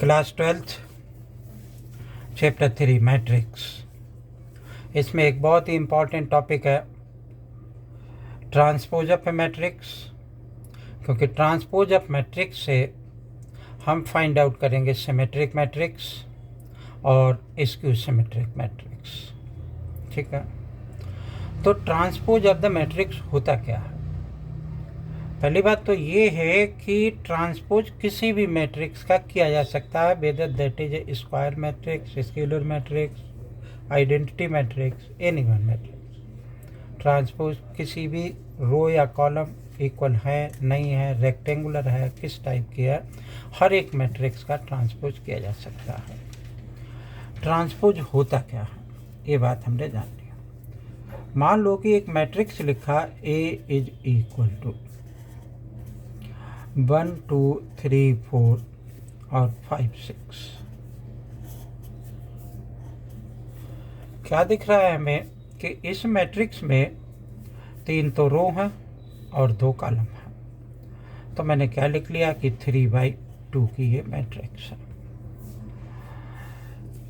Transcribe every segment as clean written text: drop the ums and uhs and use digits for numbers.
Class 12th chapter 3 matrix. इसमें एक बहुत ही इम्पॉर्टेंट टॉपिक है ट्रांसपोज ऑफ ए मैट्रिक्स, क्योंकि ट्रांसपोज ऑफ मैट्रिक्स से हम फाइंड आउट करेंगे सिमेट्रिक मैट्रिक्स और स्क्यू सिमेट्रिक मैट्रिक्स। ठीक है, तो ट्रांसपोज ऑफ द मैट्रिक्स होता क्या है? पहली बात तो ये है कि ट्रांसपोज किसी भी मैट्रिक्स का किया जा सकता है, whether that is a square matrix, scalar matrix, identity matrix, any one matrix. Transpose किसी भी रो या कॉलम इक्वल है, नहीं है, रेक्टेंगुलर है, किस टाइप की है, हर एक मैट्रिक्स का ट्रांसपोज किया जा सकता है। ट्रांसपोज होता क्या है ये बात हमने जान लिया। मान लो कि एक मैट्रिक्स लिखा A इज इक्वल टू 1 2 3 4 और 5 6। क्या दिख रहा है हमें कि इस मैट्रिक्स में 3 तो रो हैं और 2 कॉलम हैं। तो मैंने क्या लिख लिया कि 3/2 की ये मैट्रिक्स है।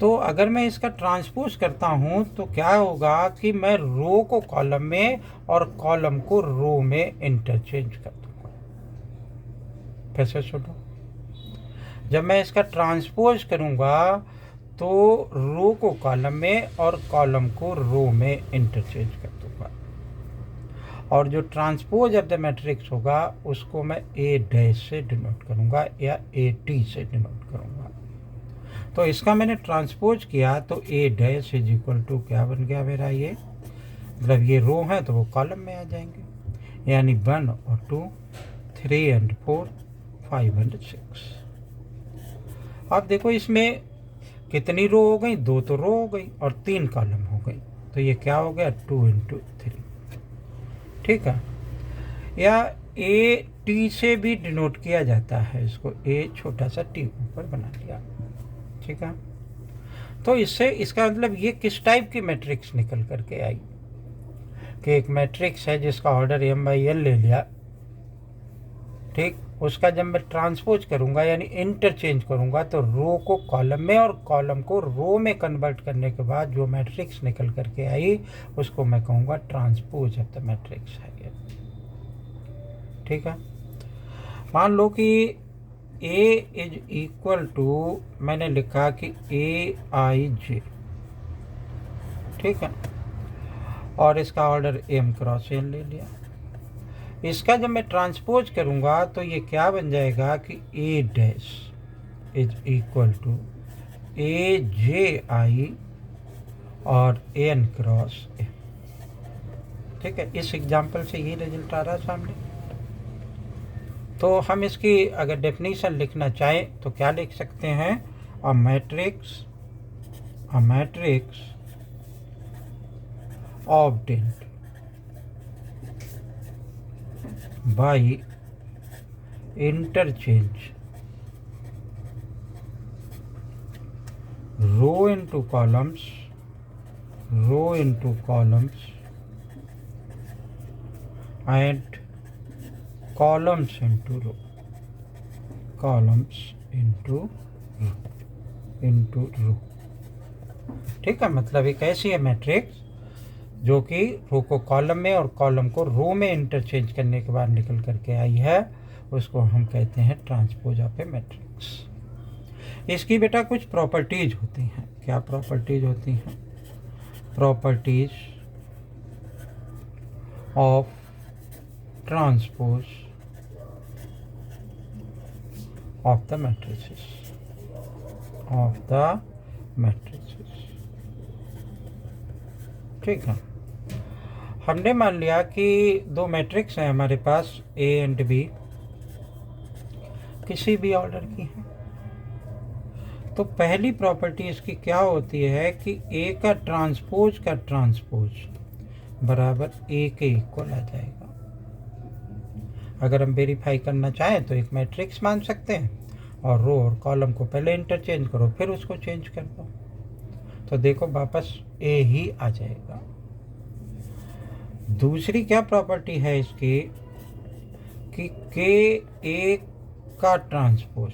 तो अगर मैं इसका ट्रांसपोज करता हूँ तो क्या होगा कि मैं रो को कॉलम में और कॉलम को रो में इंटरचेंज कर दूंगा। फिर से सुनो, जब मैं इसका ट्रांसपोज करूँगा तो रो को कॉलम में और कॉलम को रो में इंटरचेंज कर दूंगा, और जो ट्रांसपोज ऑफ द मैट्रिक्स होगा उसको मैं A' से डिनोट करूँगा या AT से डिनोट करूँगा। तो इसका मैंने ट्रांसपोज किया तो A' इज इक्वल टू क्या बन गया मेरा, ये मतलब ये रो है तो वो कॉलम में आ जाएंगे, यानी 1 और 2, 3 and 4, 5 and 6। अब देखो इसमें कितनी रो हो गई, 2 तो रो हो गई और 3 कॉलम हो गई, तो ये क्या हो गया 2 into 3। ठीक है, या AT से भी डिनोट किया जाता है इसको, A छोटा सा T ऊपर बना लिया। ठीक है, तो इससे इसका मतलब ये किस टाइप की मैट्रिक्स निकल करके आई कि एक मैट्रिक्स है जिसका ऑर्डर M/N ले लिया। ठीक, उसका जब मैं ट्रांसपोज करूंगा यानी इंटरचेंज करूंगा तो रो को कॉलम में और कॉलम को रो में कन्वर्ट करने के बाद जो मैट्रिक्स निकल करके आई उसको मैं कहूँगा ट्रांसपोज ऑफ द मैट्रिक्स है ये। ठीक है, मान लो कि A इज इक्वल टू, मैंने लिखा कि AIJ। ठीक है, और इसका ऑर्डर M×N ले लिया। इसका जब मैं ट्रांसपोज करूंगा तो ये क्या बन जाएगा कि A' is equal to AJI और N×M। ठीक है, इस एग्जाम्पल से ये रिजल्ट आ रहा है सामने। तो हम इसकी अगर डेफिनेशन लिखना चाहें तो क्या लिख सकते हैं, a matrix obtained by interchange row into columns and columns into row ठीक है, मतलब एक ऐसी है मैट्रिक्स जो कि रो को कॉलम में और कॉलम को रो में इंटरचेंज करने के बाद निकल करके आई है, उसको हम कहते हैं ट्रांसपोज ऑफ ए मैट्रिक्स। इसकी बेटा कुछ प्रॉपर्टीज होती हैं। क्या प्रॉपर्टीज होती हैं? Properties of transpose of the matrices ठीक है, हमने मान लिया कि 2 मैट्रिक्स हैं हमारे पास A एंड B, किसी भी ऑर्डर की हैं। तो पहली प्रॉपर्टी इसकी क्या होती है कि A का ट्रांसपोज बराबर A के इक्वल आ जाएगा। अगर हम वेरीफाई करना चाहें तो एक मैट्रिक्स मान सकते हैं और रो और कॉलम को पहले इंटरचेंज करो फिर उसको चेंज कर दो, तो देखो वापस A ही आ जाएगा। दूसरी क्या प्रॉपर्टी है इसकी कि K A का ट्रांसपोज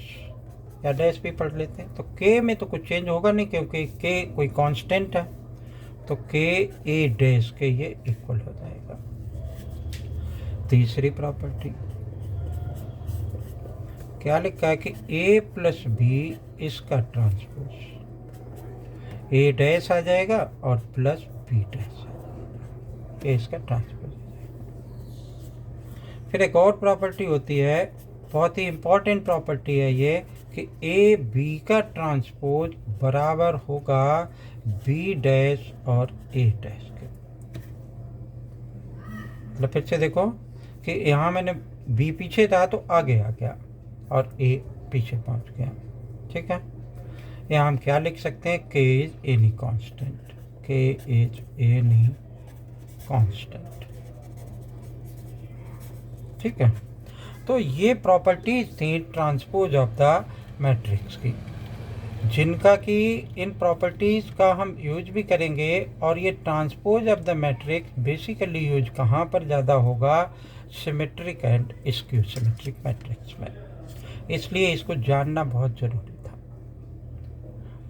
या डैश भी पढ़ लेते हैं। तो के में तो कुछ चेंज होगा नहीं क्योंकि के कोई कांस्टेंट है, तो के ए डैश के ये इक्वल हो जाएगा। तीसरी प्रॉपर्टी क्या लिखा है कि ए प्लस बी इसका ट्रांसपोज, ए डैश आ जाएगा और प्लस बी डैश आ जाएगा, ए इसका ट्रांसपोज आ जाएगा। फिर एक और प्रॉपर्टी होती है, बहुत ही इंपॉर्टेंट प्रॉपर्टी है ये, कि ए बी का ट्रांसपोज बराबर होगा बी डैश और ए डैश के। मतलब फिर से देखो कि यहाँ मैंने बी पीछे था तो आगे आ गया और ए पीछे पहुँच गया। ठीक है, यहाँ हम क्या लिख सकते हैं, के इज एनी कांस्टेंट, के इज एनी कांस्टेंट। ठीक है, तो ये प्रॉपर्टीज थी ट्रांसपोज ऑफ द मैट्रिक्स की, जिनका कि इन प्रॉपर्टीज़ का हम यूज भी करेंगे। और ये transpose of the matrix basically use कहाँ पर ज़्यादा होगा, symmetric and skew symmetric matrix में, इसलिए इसको जानना बहुत ज़रूरी था।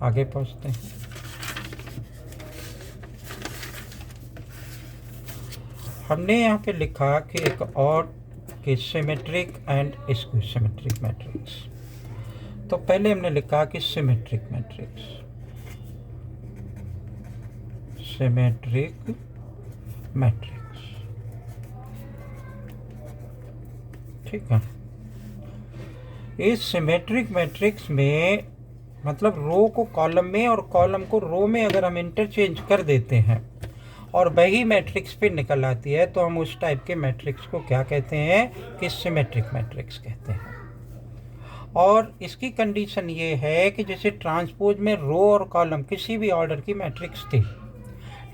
आगे पहुँचते हैं। हमने यहाँ पे लिखा कि एक और कि symmetric and skew symmetric matrix. तो पहले हमने लिखा कि सिमेट्रिक मैट्रिक्स, सिमेट्रिक मैट्रिक्स। ठीक है, इस सिमेट्रिक मैट्रिक्स में मतलब रो को कॉलम में और कॉलम को रो में अगर हम इंटरचेंज कर देते हैं और वही मैट्रिक्स पे निकल आती है तो हम उस टाइप के मैट्रिक्स को क्या कहते हैं, कि सिमेट्रिक मैट्रिक्स कहते हैं। और इसकी कंडीशन ये है कि जैसे ट्रांसपोज में रो और कॉलम किसी भी ऑर्डर की मैट्रिक्स थी,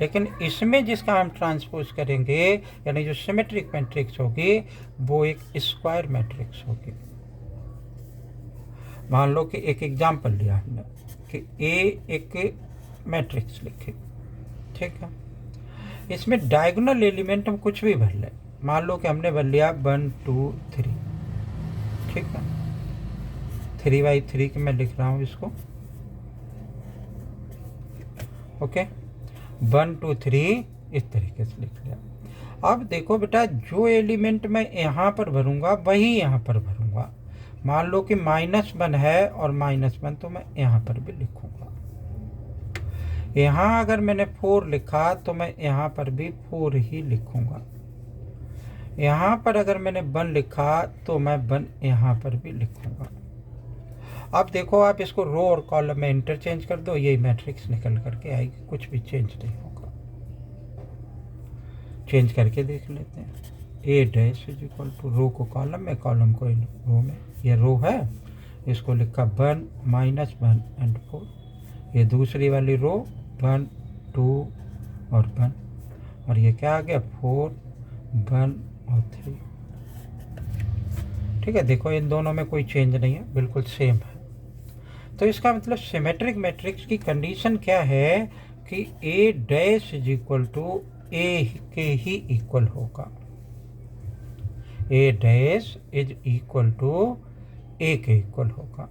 लेकिन इसमें जिसका हम ट्रांसपोज करेंगे यानी जो सिमेट्रिक मैट्रिक्स होगी वो एक स्क्वायर मैट्रिक्स होगी। मान लो कि एक एग्जाम्पल लिया हमने कि ए एक मैट्रिक्स लिखी। ठीक है, इसमें डायगोनल एलिमेंट हम कुछ भी भर लें। मान लो कि हमने भर लिया 1 2 3। ठीक है, 3×3 के मैं लिख रहा हूँ इसको। ओके, 1 2 3 इस तरीके से लिख लिया। अब देखो बेटा, जो एलिमेंट मैं यहाँ पर भरूंगा वही यहाँ पर भरूंगा। मान लो कि -1 है और -1 तो मैं यहाँ पर भी लिखूंगा। यहाँ अगर मैंने 4 लिखा तो मैं यहाँ पर भी 4 ही लिखूंगा। यहाँ पर अगर मैंने 1 लिखा तो मैं 1 यहाँ पर भी लिखूंगा। अब देखो, आप इसको रो और कॉलम में इंटरचेंज कर दो, यही मैट्रिक्स निकल करके आएगी, कुछ भी चेंज नहीं होगा। चेंज करके देख लेते हैं। ए डैश इज इक्वल टू रो को कॉलम में, कॉलम को रो में। ये रो है, इसको लिखा 1 -1 एंड 4। ये दूसरी वाली रो 1 2 और 1, और ये क्या आ गया 4 1 और 3। ठीक है, देखो इन दोनों में कोई चेंज नहीं है, बिल्कुल सेम है। तो इसका मतलब सिमेट्रिक मैट्रिक्स की कंडीशन क्या है कि A dash is equal to A के ही इक्वल होगा। ए dash is equal to A के इक्वल होगा।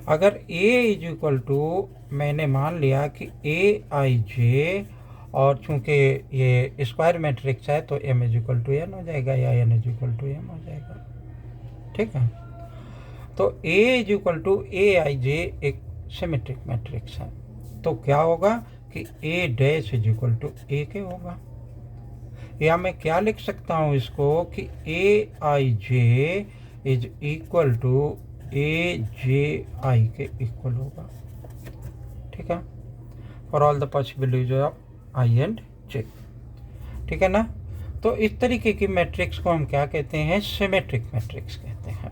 अगर ए इज इक्वल टू, मैंने मान लिया कि ए आई जे, और चूंकि ये स्क्वायर मैट्रिक्स है तो M is equal to N हो जाएगा या N is equal to M हो जाएगा। ठीक है, तो A is equal to A I J एक सिमेट्रिक मैट्रिक्स है, तो क्या होगा कि A dash is equal to A के होगा। या मैं क्या लिख सकता हूँ इसको कि a I j is equal to a j i के इक्वल होगा। ठीक है, for all the possibilities of i and j. ठीक है ना, तो इस तरीके की मैट्रिक्स को हम क्या कहते हैं, सिमेट्रिक मैट्रिक्स कहते हैं।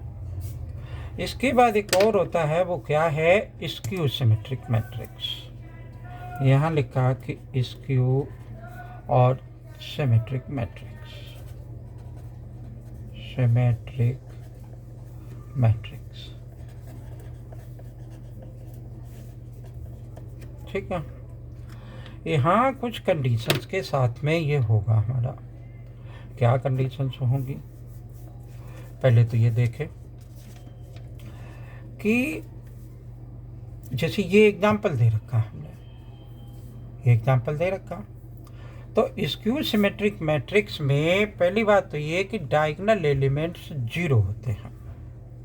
इसके बाद एक और होता है, वो क्या है, स्क्यू सिमेट्रिक मैट्रिक्स। यहाँ लिखा कि स्क्यू और सिमेट्रिक मैट्रिक्स, सिमेट्रिक मैट्रिक्स। ठीक है, यहाँ कुछ कंडीशंस के साथ में ये होगा हमारा। क्या कंडीशंस होंगी, पहले तो ये देखें कि जैसे ये एग्जाम्पल दे रखा है हमने, ये एग्जाम्पल दे रखा, तो स्क्यू सिमेट्रिक मैट्रिक्स में पहली बात तो ये कि डायगोनल एलिमेंट्स 0 होते हैं।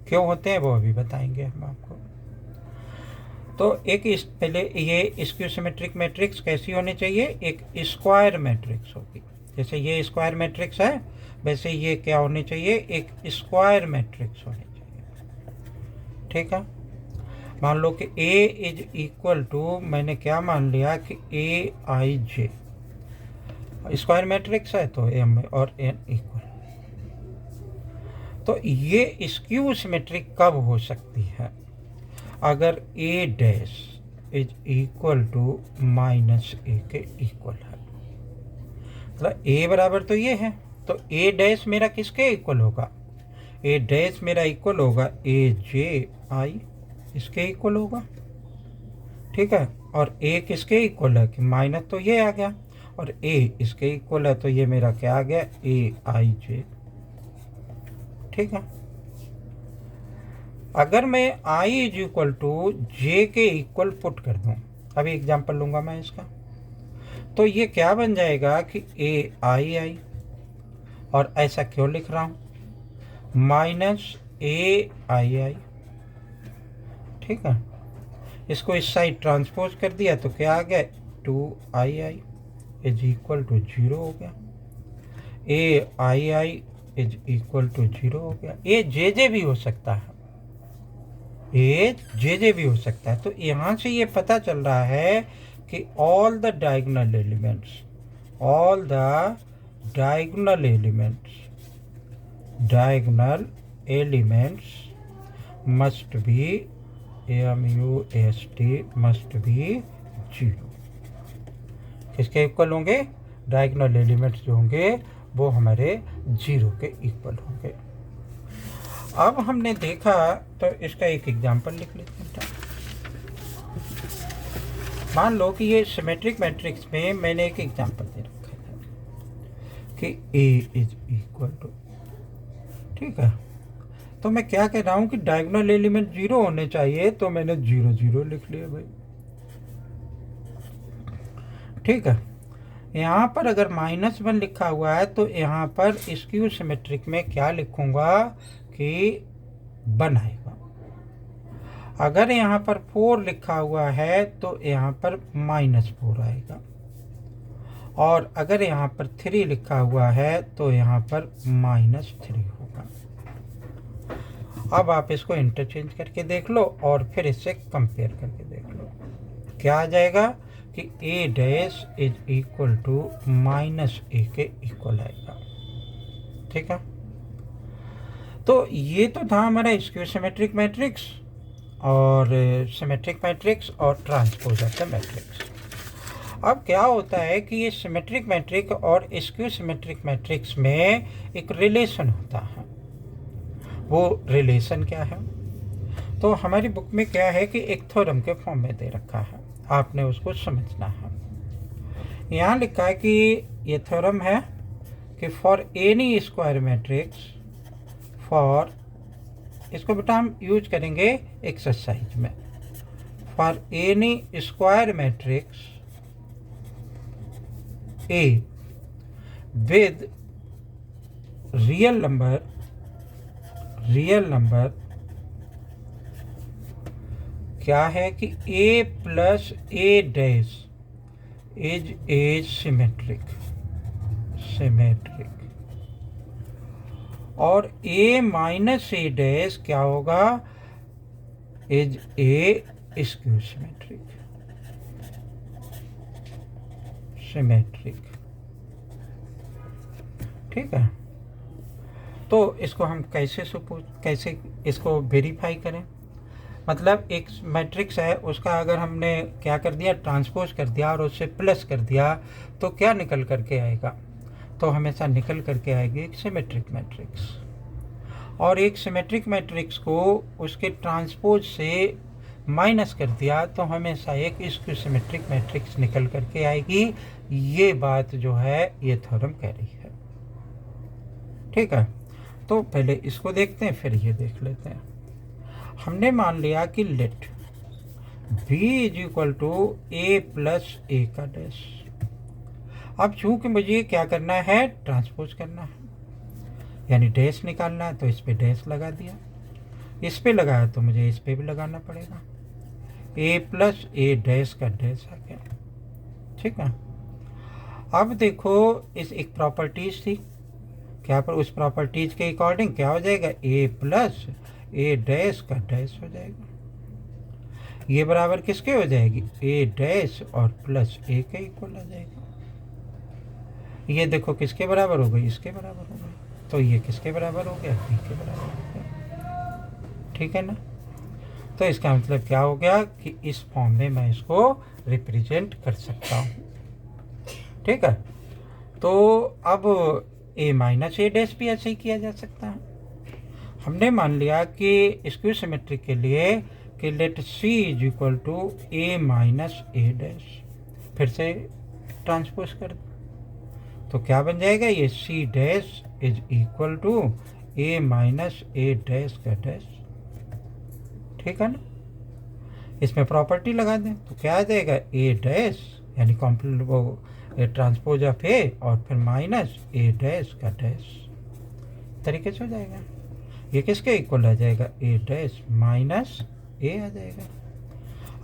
क्यों होते हैं वो अभी बताएंगे हम आपको। तो एक पहले ये स्क्यू सिमेट्रिक मैट्रिक्स कैसी होनी चाहिए, एक स्क्वायर मैट्रिक्स होगी। जैसे ये स्क्वायर मैट्रिक्स है, वैसे ये क्या होनी चाहिए, एक स्क्वायर मैट्रिक्स होनी चाहिए। ठीक है, मान लो कि A इज इक्वल टू, मैंने क्या मान लिया कि AIJ स्क्वायर मैट्रिक्स है, तो M और N इक्वल। तो ये स्क्यू सिमेट्रिक कब हो सकती है, अगर A dash is equal to minus A के इक्वल है। मतलब A बराबर तो ये है, तो A डैश मेरा किसके इक्वल होगा, A डैश मेरा इक्वल होगा AJI, इसके इक्वल होगा। ठीक है, और A किसके इक्वल है कि माइनस तो ये आ गया, और A इसके इक्वल है, तो ये मेरा क्या आ गया, AIJ। ठीक है, अगर मैं I is equal to J के इक्वल पुट कर दूं, अभी एग्जांपल लूंगा मैं इसका, तो ये क्या बन जाएगा कि AII, और ऐसा क्यों लिख रहा हूं, माइनस AII। ठीक है, इसको इस साइड ट्रांसपोज कर दिया तो क्या आ गया, 2II इज इक्वल टू 0 हो गया, AII इज इक्वल टू 0 हो गया। ये JJ भी हो सकता है, ये JJ भी हो सकता है। तो यहाँ से ये पता चल रहा है कि all the diagonal elements, all the diagonal elements must be MUST must be 0। किसके इक्वल होंगे, डायगोनल एलिमेंट्स जो होंगे वो हमारे 0 के इक्वल होंगे। अब हमने देखा, तो इसका एक एग्जांपल लिख लेते हैं। मान लो कि ये सिमेट्रिक मैट्रिक्स में मैंने एक एग्जांपल दे रखा है कि A इज इक्वल टू, ठीक है, तो मैं क्या कह रहा हूँ कि डायगोनल एलिमेंट 0 होने चाहिए, तो मैंने 0 0 लिख लिया भाई। ठीक है, यहाँ पर अगर -1 लिखा हुआ है, तो यहाँ पर स्क्यू सिमेट्रिक में क्या लिखूंगा कि 1 आएगा। अगर यहाँ पर 4 लिखा हुआ है, तो यहाँ पर -4 आएगा, और अगर यहाँ पर 3 लिखा हुआ है, तो यहाँ पर -3 होगा। अब आप इसको इंटरचेंज करके देख लो, और फिर इससे कंपेयर करके देख लो, क्या आ जाएगा कि A dash is equal to -A के इक्वल आएगा। ठीक है, तो ये तो था हमारा स्क्यू सिमेट्रिक मैट्रिक्स और सिमेट्रिक मैट्रिक्स और ट्रांसपोज ऑफ द मैट्रिक्स। अब क्या होता है कि ये सिमेट्रिक मैट्रिक्स और स्क्यू सिमेट्रिक मैट्रिक्स में एक रिलेशन होता है। वो रिलेशन क्या है, तो हमारी बुक में क्या है कि एक थ्योरम के फॉर्म में दे रखा है, आपने उसको समझना है। यहाँ लिखा है कि ये थ्योरम है कि for N E square matrix, for, इसको बेटा हम यूज करेंगे एक्सरसाइज में, for N E square matrix A with real number क्या है कि A plus A dash is a symmetric, और A माइनस A डैश क्या होगा, इज ए स्क्यू सिमेट्रिक। ठीक है, तो इसको हम कैसे इसको वेरीफाई करें, मतलब एक मैट्रिक्स है, उसका अगर हमने क्या कर दिया, ट्रांसपोज कर दिया और उससे प्लस कर दिया, तो क्या निकल करके आएगा, तो हमेशा निकल करके आएगी एक सिमेट्रिक मैट्रिक्स। और एक सिमेट्रिक मैट्रिक्स को उसके ट्रांसपोज से माइनस कर दिया, तो हमेशा एक स्क्यू सिमेट्रिक मैट्रिक्स निकल करके आएगी। ये बात जो है ये थ्योरम कह रही है। ठीक है, तो पहले इसको देखते हैं, फिर ये देख लेते हैं। हमने मान लिया कि let b is equal to a plus a का डैश। अब चूंकि मुझे क्या करना है, ट्रांसपोज करना है, यानी डैश निकालना है, तो इस पे डैश लगा दिया, इस पे लगाया तो मुझे इस पे भी लगाना पड़ेगा। a प्लस a डैश का डैश आ गया। ठीक है, अब देखो इस एक प्रॉपर्टीज थी, क्या पर उस प्रॉपर्टीज के अकॉर्डिंग क्या हो जाएगा, a प्लस a डैश का डैश हो जाएगा। ये बराबर किसके हो जाएगी, a डैश और प्लस a के इक्वल आ जाएगा। ये देखो किसके बराबर हो गई, इसके बराबर हो गई, तो ये किसके बराबर हो गया, b के बराबर हो गया। ठीक है ना, तो इसका मतलब क्या हो गया कि इस फॉर्म में मैं इसको रिप्रेजेंट कर सकता हूँ। ठीक है, तो अब a माइनस a डैश भी ऐसे ही किया जा सकता है। हमने मान लिया कि स्क्वायर सिमेट्रिक के लिए कि let c is equal to a minus a dash, फिर से ट्रांसपोज कर दो तो क्या बन जाएगा, ये c dash is equal to a minus a dash का डैश। ठीक है ना, इसमें प्रॉपर्टी लगा दें तो क्या आ जाएगा, a डैश यानी कॉम्प्लीट वो ट्रांसपोज ऑफ a और फिर माइनस a डैश का डैश तरीके से हो जाएगा। ये किसके इक्वल आ जाएगा, a डैश माइनस a आ जाएगा।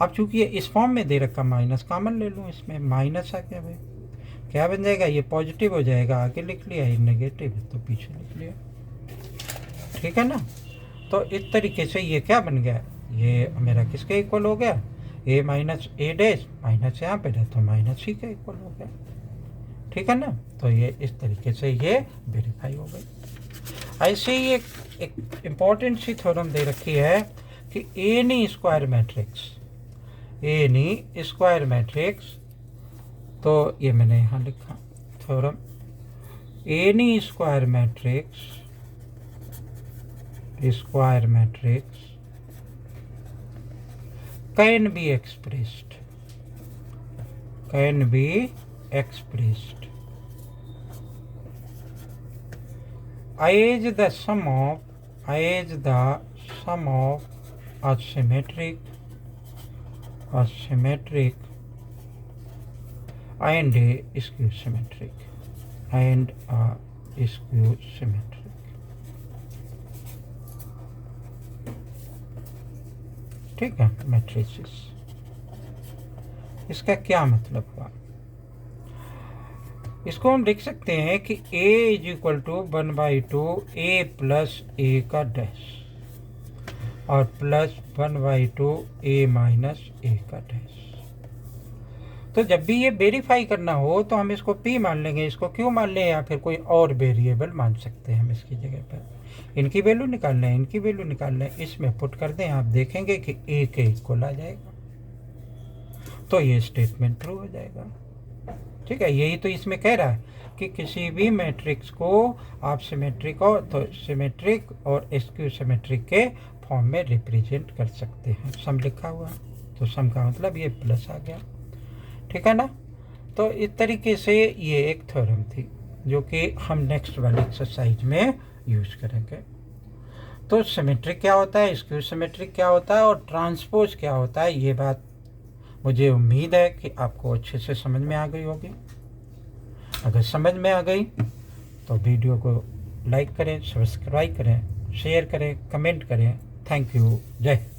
अब चूंकि ये इस फॉर्म में दे रखा, माइनस कॉमन ले लूँ, इसमें माइनस आ गया भाई, क्या बन जाएगा, ये पॉजिटिव हो जाएगा, आगे लिख लिया, ये नेगेटिव तो पीछे लिख लिया। ठीक है ना, तो इस तरीके से ये क्या बन गया, ये मेरा किसके इक्वल हो गया, a minus a dash, minus यहाँ पे है तो माइनस c के इक्वल हो गया। ठीक है ना, तो ये इस तरीके से ये वेरीफाई हो गई। ऐसे ही एक इम्पॉर्टेंट सी थ्योरम दे रखी है कि एनी स्क्वायर मैट्रिक्स, तो ये मैंने यहाँ लिखा theorem, N E square matrix can be expressed as the sum of a symmetric and a skew symmetric ठीक है, मैट्रिसेस। इसका क्या मतलब हुआ, इसको हम लिख सकते हैं कि a is equal to 1/2 a plus a का डैश और प्लस 1/2 a माइनस a का डैश। तो जब भी ये वेरीफाई करना हो तो हम इसको p मान लेंगे, इसको q मान लें, या फिर कोई और वेरिएबल मान सकते हैं हम इसकी जगह पर। इनकी वैल्यू निकाल लें, इसमें पुट कर दें, आप देखेंगे कि a के इक्वल आ जाएगा, तो ये स्टेटमेंट ट्रू हो जाएगा। ठीक है, यही तो इसमें कह रहा है कि किसी भी मैट्रिक्स को आप सिमेट्रिक और स्क्यू सिमेट्रिक के फॉर्म में रिप्रेजेंट कर सकते हैं। सम लिखा हुआ, तो सम का मतलब ये प्लस आ गया। ठीक है ना, तो इस तरीके से ये एक थ्योरम थी जो कि हम नेक्स्ट वाले एक्सरसाइज में यूज करेंगे। तो सिमेट्रिक क्या होता है, स्क्यू सिमेट्रिक क्या होता है और ट्रांसपोज क्या होता है, ये बात मुझे उम्मीद है कि आपको अच्छे से समझ में आ गई होगी। अगर समझ में आ गई तो वीडियो को लाइक करें, सब्सक्राइब करें, शेयर करें, कमेंट करें। थैंक यू, जय हिंद।